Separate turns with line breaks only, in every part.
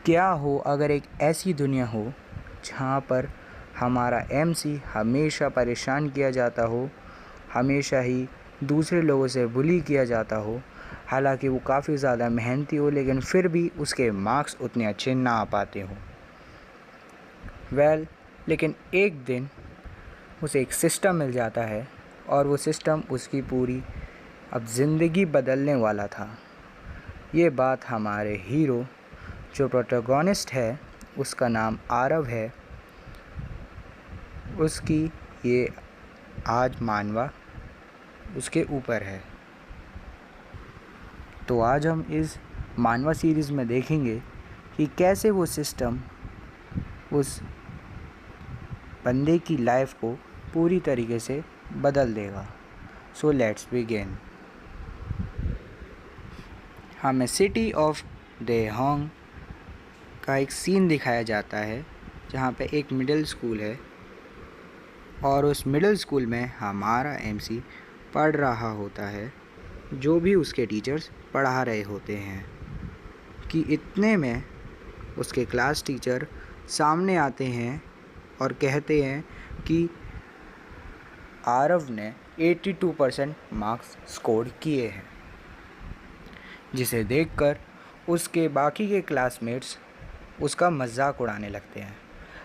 क्या हो अगर एक ऐसी दुनिया हो जहाँ पर हमारा एमसी हमेशा परेशान किया जाता हो, हमेशा ही दूसरे लोगों से बुली किया जाता हो, हालांकि वो काफ़ी ज़्यादा मेहनती हो लेकिन फिर भी उसके मार्क्स उतने अच्छे ना आ पाते हों। लेकिन एक दिन उसे एक सिस्टम मिल जाता है और वो सिस्टम उसकी पूरी अब ज़िंदगी बदलने वाला था। ये बात हमारे हीरो जो प्रोटोगोनिस्ट है उसका नाम आरव है, उसकी ये आज मानवा उसके ऊपर है। तो आज हम इस मानवा सीरीज़ में देखेंगे कि कैसे वो सिस्टम उस बंदे की लाइफ को पूरी तरीके से बदल देगा। So let's begin. हमें सिटी ऑफ देहोंग का एक सीन दिखाया जाता है जहाँ पे एक मिडिल स्कूल है और उस मिडिल स्कूल में हमारा एमसी पढ़ रहा होता है। जो भी उसके टीचर्स पढ़ा रहे होते हैं कि इतने में उसके क्लास टीचर सामने आते हैं और कहते हैं कि आरव ने 82% मार्क्स स्कोर किए हैं, जिसे देखकर उसके बाकी के क्लासमेट्स उसका मजाक उड़ाने लगते हैं।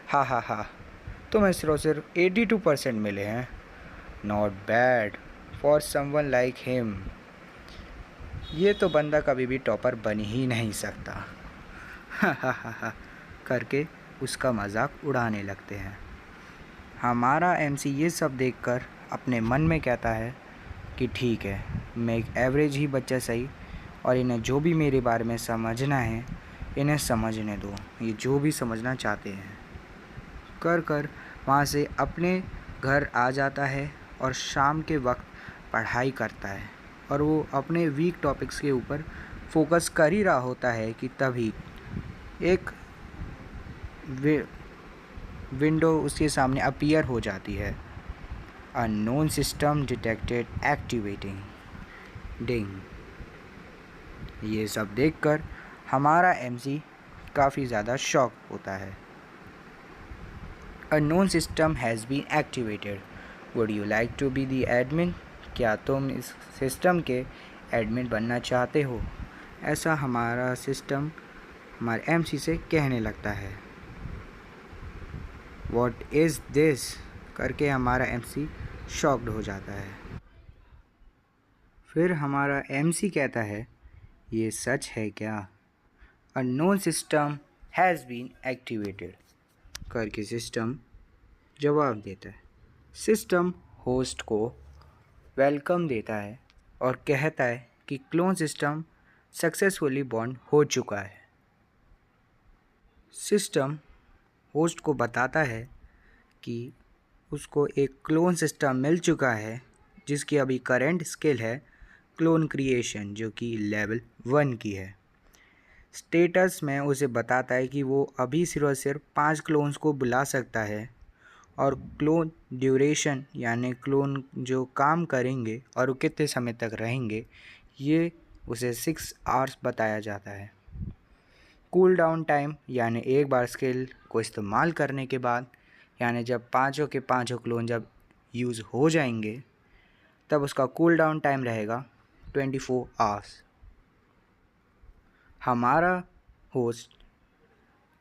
हा हा हा, तुम्हें सिर्फ 82% मिले हैं, not bad for someone like him. ये तो बंदा कभी भी टॉपर बन ही नहीं सकता। हा हा हा हा करके उसका मजाक उड़ाने लगते हैं। हमारा एमसी ये सब देखकर अपने मन में कहता है कि ठीक है, मैं एक एवरेज ही बच्चा सही, और इन्हें जो भी मेरे बारे में समझना है इन्हें समझने दो, ये जो भी समझना चाहते हैं। कर वहाँ से अपने घर आ जाता है और शाम के वक्त पढ़ाई करता है और वो अपने वीक टॉपिक्स के ऊपर फोकस कर ही रहा होता है कि तभी एक विंडो उसके सामने अपीयर हो जाती है। अननोन सिस्टम डिटेक्टेड एक्टिवेटिंग डिंग। ये सब देखकर हमारा एमसी काफ़ी ज़्यादा शॉक होता है। Unknown system has been activated, would you like to be the admin? क्या तुम इस सिस्टम के एडमिन बनना चाहते हो? ऐसा हमारा सिस्टम हमारे एमसी से कहने लगता है। What is this? करके हमारा एमसी शॉक्ड हो जाता है। फिर हमारा एमसी कहता है, ये सच है क्या? Unknown system has been activated करके सिस्टम जवाब देता है। सिस्टम होस्ट को वेलकम देता है और कहता है कि क्लोन सिस्टम सक्सेसफुली बॉन्ड हो चुका है। सिस्टम होस्ट को बताता है कि उसको एक क्लोन सिस्टम मिल चुका है जिसकी अभी करेंट स्किल है क्लोन क्रिएशन, जो कि लेवल 1 की है। स्टेटस में उसे बताता है कि वो अभी सिर्फ 5 क्लोन्स को बुला सकता है और क्लोन ड्यूरेशन यानी क्लोन जो काम करेंगे और वो कितने समय तक रहेंगे ये उसे 6 आवर्स बताया जाता है। कूल डाउन टाइम यानी एक बार स्किल को इस्तेमाल करने के बाद, यानी जब पाँचों के पाँचों क्लोन जब यूज़ हो जाएंगे तब उसका कूल डाउन टाइम रहेगा 24 आवर्स। हमारा होस्ट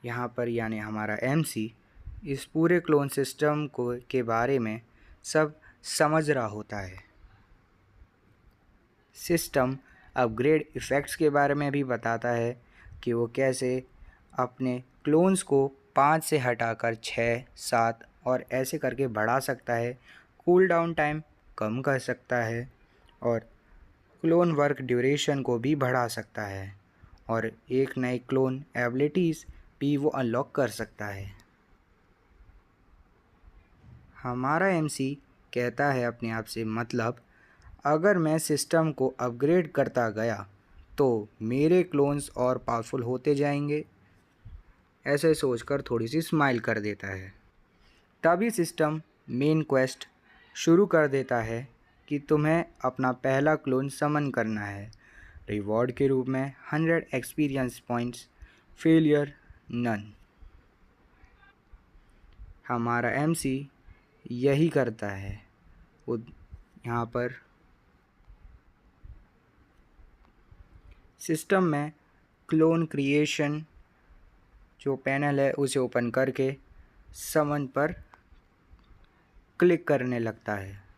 यहाँ पर यानी हमारा एमसी इस पूरे क्लोन सिस्टम को के बारे में सब समझ रहा होता है। सिस्टम अपग्रेड इफ़ेक्ट्स के बारे में भी बताता है कि वो कैसे अपने क्लोन्स को 5 से हटाकर 6, 7 और ऐसे करके बढ़ा सकता है, कूल डाउन टाइम कम कर सकता है और क्लोन वर्क ड्यूरेशन को भी बढ़ा सकता है और एक नई क्लोन एबिलिटीज़ भी वो अनलॉक कर सकता है। हमारा एमसी कहता है अपने आप से, मतलब अगर मैं सिस्टम को अपग्रेड करता गया तो मेरे क्लोन्स और पावरफुल होते जाएंगे। ऐसे सोचकर थोड़ी सी स्माइल कर देता है। तभी सिस्टम मेन क्वेस्ट शुरू कर देता है कि तुम्हें अपना पहला क्लोन समन करना है। रिवॉर्ड के रूप में 100 एक्सपीरियंस पॉइंट्स, फेलियर नन। हमारा MC यही करता है। वो यहाँ पर सिस्टम में क्लोन क्रिएशन जो पैनल है उसे ओपन करके समन पर क्लिक करने लगता है।